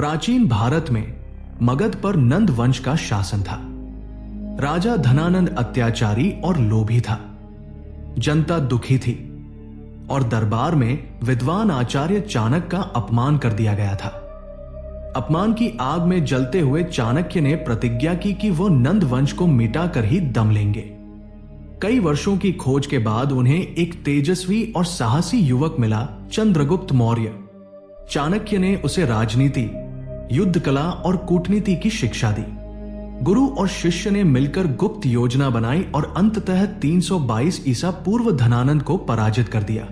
प्राचीन भारत में मगध पर नंद वंश का शासन था। राजा धनानंद अत्याचारी और लोभी था। जनता दुखी थी और दरबार में विद्वान आचार्य चाणक्य का अपमान कर दिया गया था। अपमान की आग में जलते हुए चाणक्य ने प्रतिज्ञा की कि वो नंद वंश को मिटाकर ही दम लेंगे। कई वर्षों की खोज के बाद उन्हें एक तेजस्वी और साहसी युवक मिला, चंद्रगुप्त मौर्य। चाणक्य ने उसे राजनीति, युद्ध कला और कूटनीति की शिक्षा दी। गुरु और शिष्य ने मिलकर गुप्त योजना बनाई और अंततः 322 ईसा पूर्व धनानंद को पराजित कर दिया।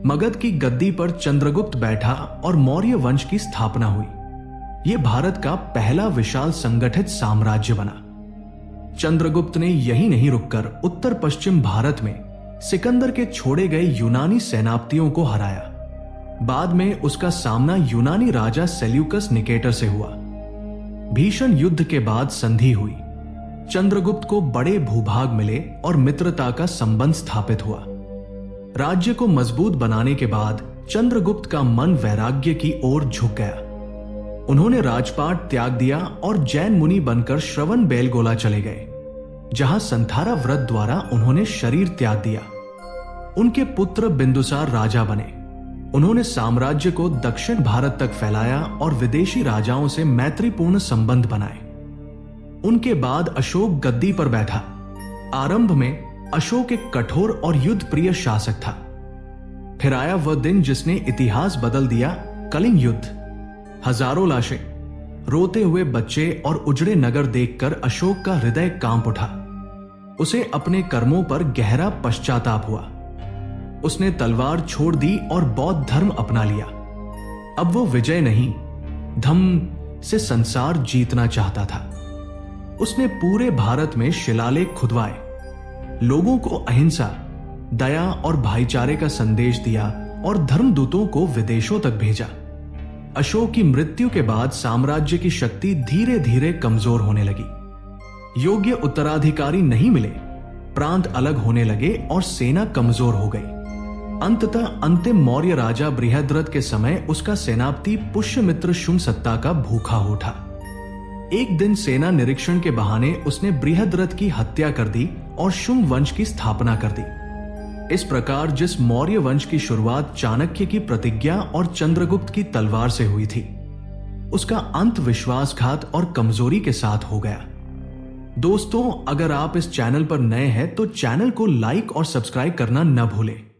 मगध की गद्दी पर चंद्रगुप्त बैठा और मौर्य वंश की स्थापना हुई। यह भारत का पहला विशाल संगठित साम्राज्य बना। चंद्रगुप्त ने यही नहीं रुककर उत्तर पश्चिम भारत में सिकंदर के छोड़े गए यूनानी सेनापतियों को हराया। बाद में उसका सामना यूनानी राजा सेल्यूकस निकेटर से हुआ। भीषण युद्ध के बाद संधि हुई। चंद्रगुप्त को बड़े भूभाग मिले और मित्रता का संबंध स्थापित हुआ। राज्य को मजबूत बनाने के बाद चंद्रगुप्त का मन वैराग्य की ओर झुक गया। उन्होंने राजपाट त्याग दिया और जैन मुनि बनकर श्रवण बेलगोला चले गए, जहां संथारा व्रत द्वारा उन्होंने शरीर त्याग दिया। उनके पुत्र बिंदुसार राजा बने। उन्होंने साम्राज्य को दक्षिण भारत तक फैलाया और विदेशी राजाओं से मैत्रीपूर्ण संबंध बनाए। उनके बाद अशोक गद्दी पर बैठा। आरंभ में अशोक एक कठोर और युद्ध प्रिय शासक था। फिर आया वह दिन जिसने इतिहास बदल दिया, कलिंग युद्ध। हजारों लाशें, रोते हुए बच्चे और उजड़े नगर देखकर अशोक का हृदय कांप उठा। उसे अपने कर्मों पर गहरा पश्चाताप हुआ। उसने तलवार छोड़ दी और बौद्ध धर्म अपना लिया। अब वो विजय नहीं, धम्म से संसार जीतना चाहता था। उसने पूरे भारत में शिलालेख खुदवाए, लोगों को अहिंसा, दया और भाईचारे का संदेश दिया और धर्मदूतों को विदेशों तक भेजा। अशोक की मृत्यु के बाद साम्राज्य की शक्ति धीरे धीरे कमजोर होने लगी। योग्य उत्तराधिकारी नहीं मिले, प्रांत अलग होने लगे और सेना कमजोर हो गई। अंततः अंतिम मौर्य राजा बृहद्रथ के समय उसका सेनापति पुष्यमित्र शुंग सत्ता का भूखा उठा। एक दिन सेना निरीक्षण के बहाने उसने बृहद्रथ की हत्या कर दी और शुंग वंश की स्थापना कर दी। इस प्रकार जिस मौर्य वंश की शुरुआत चाणक्य की प्रतिज्ञा और चंद्रगुप्त की तलवार से हुई थी, उसका अंत विश्वासघात और कमजोरी के साथ हो गया। दोस्तों, अगर आप इस चैनल पर नए हैं तो चैनल को लाइक और सब्सक्राइब करना न भूलें।